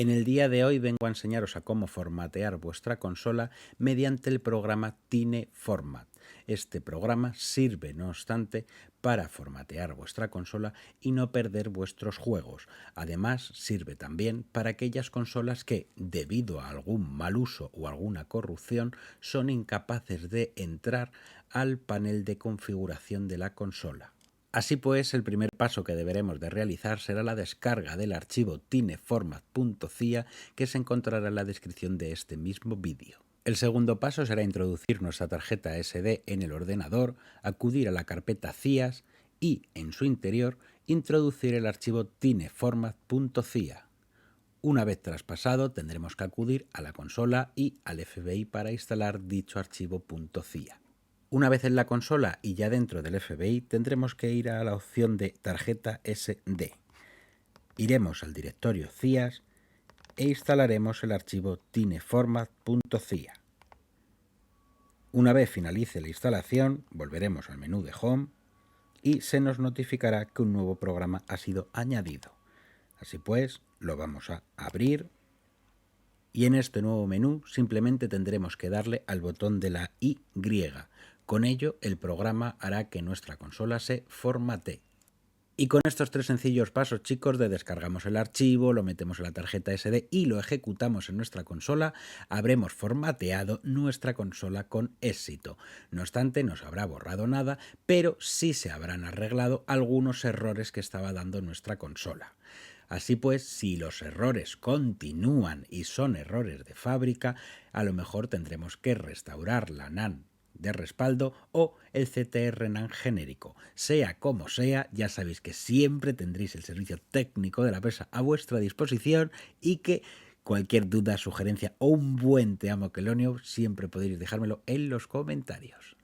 En el día de hoy vengo a enseñaros a cómo formatear vuestra consola mediante el programa TineFormat. Este programa sirve, no obstante, para formatear vuestra consola y no perder vuestros juegos. Además, sirve también para aquellas consolas que, debido a algún mal uso o alguna corrupción, son incapaces de entrar al panel de configuración de la consola. Así pues, el primer paso que deberemos de realizar será la descarga del archivo tineformat.cia que se encontrará en la descripción de este mismo vídeo. El segundo paso será introducir nuestra tarjeta SD en el ordenador, acudir a la carpeta CIAs y, en su interior, introducir el archivo tineformat.cia. Una vez traspasado, tendremos que acudir a la consola y al FBI para instalar dicho archivo .cia. Una vez en la consola y ya dentro del FBI, tendremos que ir a la opción de tarjeta SD. Iremos al directorio CIAs e instalaremos el archivo tineformat.cia. Una vez finalice la instalación, volveremos al menú de Home y se nos notificará que un nuevo programa ha sido añadido. Así pues, lo vamos a abrir y en este nuevo menú simplemente tendremos que darle al botón de la Y. Con ello, el programa hará que nuestra consola se formatee. Y con estos tres sencillos pasos, chicos, de descargamos el archivo, lo metemos en la tarjeta SD y lo ejecutamos en nuestra consola, habremos formateado nuestra consola con éxito. No obstante, no se habrá borrado nada, pero sí se habrán arreglado algunos errores que estaba dando nuestra consola. Así pues, si los errores continúan y son errores de fábrica, a lo mejor tendremos que restaurar la NAND de respaldo o el CTR NAND genérico. Sea como sea, ya sabéis que siempre tendréis el servicio técnico de la empresa a vuestra disposición y que cualquier duda, sugerencia o un buen te amo quelonio siempre podéis dejármelo en los comentarios.